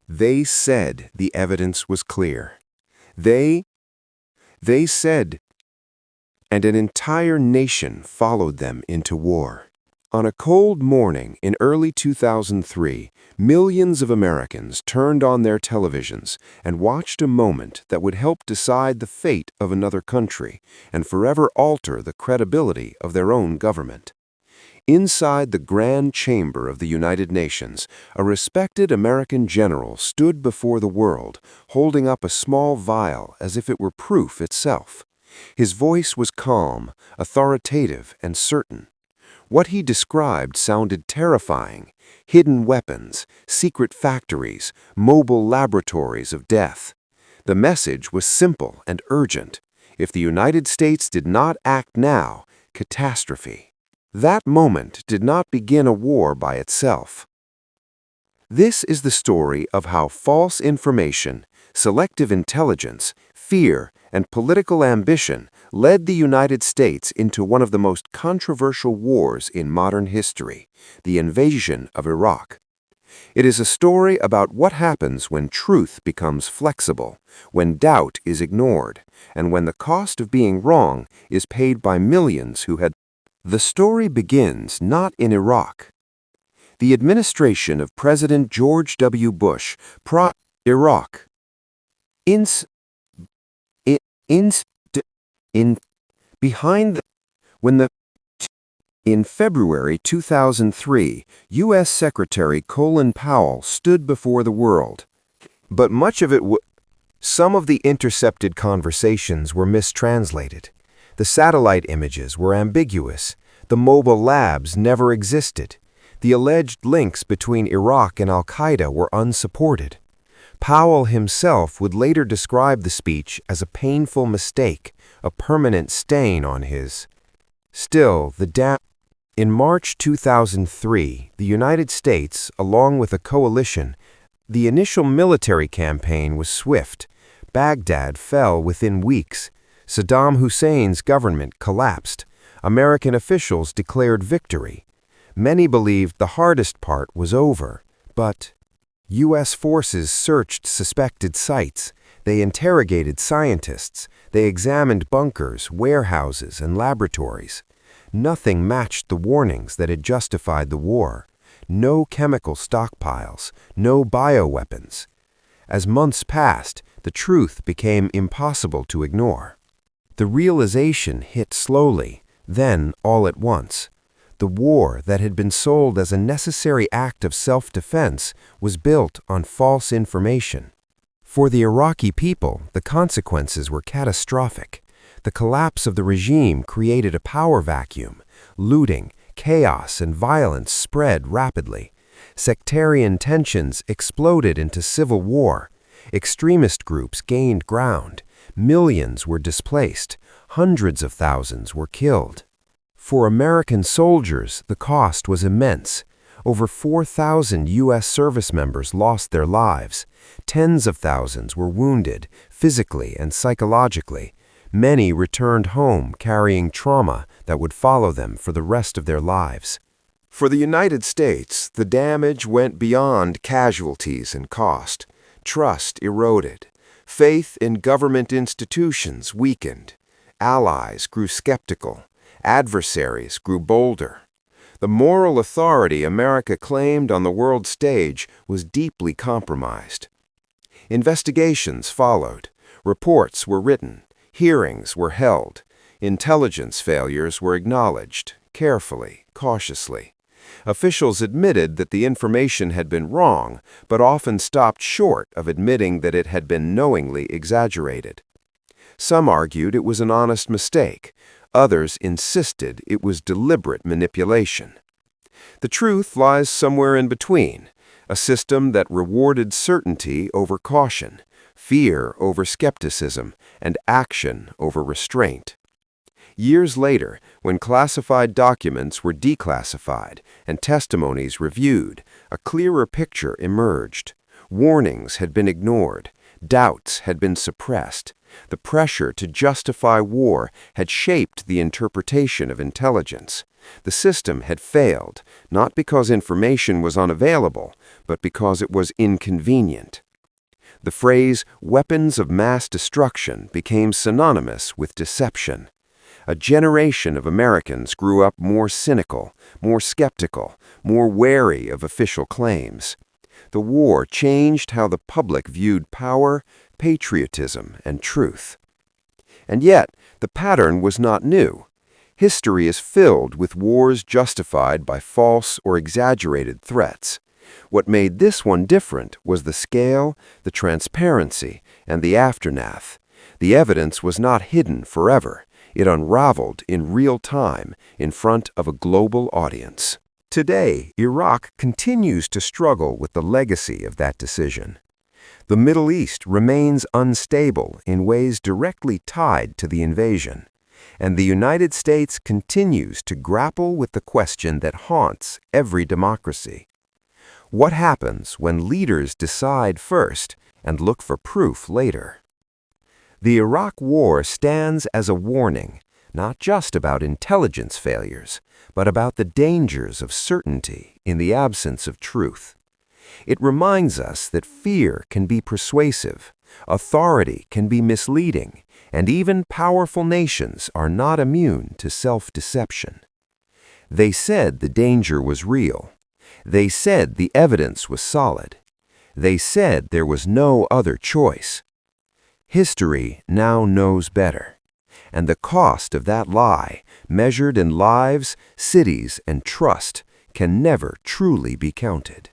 They said the evidence was clear. They said, and an entire nation followed them into war. On a cold morning in early 2003, millions of Americans turned on their televisions and watched a moment that would help decide the fate of another country and forever alter the credibility of their own government. Inside the grand chamber of the United Nations, a respected American general stood before the world, holding up a small vial as if it were proof itself. His voice was calm, authoritative, and certain. What he described sounded terrifying: hidden weapons, secret factories, mobile laboratories of death. The message was simple and urgent. If the United States did not act now, catastrophe. That moment did not begin a war by itself. This is the story of how false information, selective intelligence, fear, and political ambition led the United States into one of the most controversial wars in modern history, the invasion of Iraq. It is a story about what happens when truth becomes flexible, when doubt is ignored, and when the cost of being wrong is paid by millions who had. The story begins not in Iraq. The administration of President George W. Bush Iraq. In February 2003, U.S. Secretary Colin Powell stood before the world. But much of it some of the intercepted conversations were mistranslated. The satellite images were ambiguous. The mobile labs never existed. The alleged links between Iraq and Al-Qaeda were unsupported. Powell himself would later describe the speech as a painful mistake, a permanent stain on his. Still, in March 2003, the United States, along with a coalition, the initial military campaign was swift. Baghdad fell within weeks. Saddam Hussein's government collapsed. American officials declared victory. Many believed the hardest part was over, but U.S. forces searched suspected sites. They interrogated scientists. They examined bunkers, warehouses, and laboratories. Nothing matched the warnings that had justified the war. No chemical stockpiles, no bioweapons. As months passed, the truth became impossible to ignore. The realization hit slowly, then all at once. The war that had been sold as a necessary act of self-defense was built on false information. For the Iraqi people, the consequences were catastrophic. The collapse of the regime created a power vacuum. Looting, chaos, and violence spread rapidly. Sectarian tensions exploded into civil war. Extremist groups gained ground. Millions were displaced. Hundreds of thousands were killed. For American soldiers, the cost was immense. Over 4,000 U.S. service members lost their lives. Tens of thousands were wounded, physically and psychologically. Many returned home carrying trauma that would follow them for the rest of their lives. For the United States, the damage went beyond casualties and cost. Trust eroded. Faith in government institutions weakened. Allies grew skeptical. Adversaries grew bolder. The moral authority America claimed on the world stage was deeply compromised. Investigations followed. Reports were written. Hearings were held. Intelligence failures were acknowledged, carefully, cautiously. Officials admitted that the information had been wrong, but often stopped short of admitting that it had been knowingly exaggerated. Some argued it was an honest mistake. Others insisted it was deliberate manipulation. The truth lies somewhere in between, a system that rewarded certainty over caution, fear over skepticism, and action over restraint. Years later, when classified documents were declassified and testimonies reviewed, a clearer picture emerged. Warnings had been ignored. Doubts had been suppressed. The pressure to justify war had shaped the interpretation of intelligence. The system had failed, not because information was unavailable, but because it was inconvenient. The phrase weapons of mass destruction became synonymous with deception. A generation of Americans grew up more cynical, more skeptical, more wary of official claims. The war changed how the public viewed power, patriotism, and truth. And yet, the pattern was not new. History is filled with wars justified by false or exaggerated threats. What made this one different was the scale, the transparency, and the aftermath. The evidence was not hidden forever. It unraveled in real time in front of a global audience. Today, Iraq continues to struggle with the legacy of that decision. The Middle East remains unstable in ways directly tied to the invasion, and the United States continues to grapple with the question that haunts every democracy. What happens when leaders decide first and look for proof later? The Iraq War stands as a warning, not just about intelligence failures, but about the dangers of certainty in the absence of truth. It reminds us that fear can be persuasive, authority can be misleading, and even powerful nations are not immune to self-deception. They said the danger was real. They said the evidence was solid. They said there was no other choice. History now knows better, and the cost of that lie, measured in lives, cities, and trust, can never truly be counted.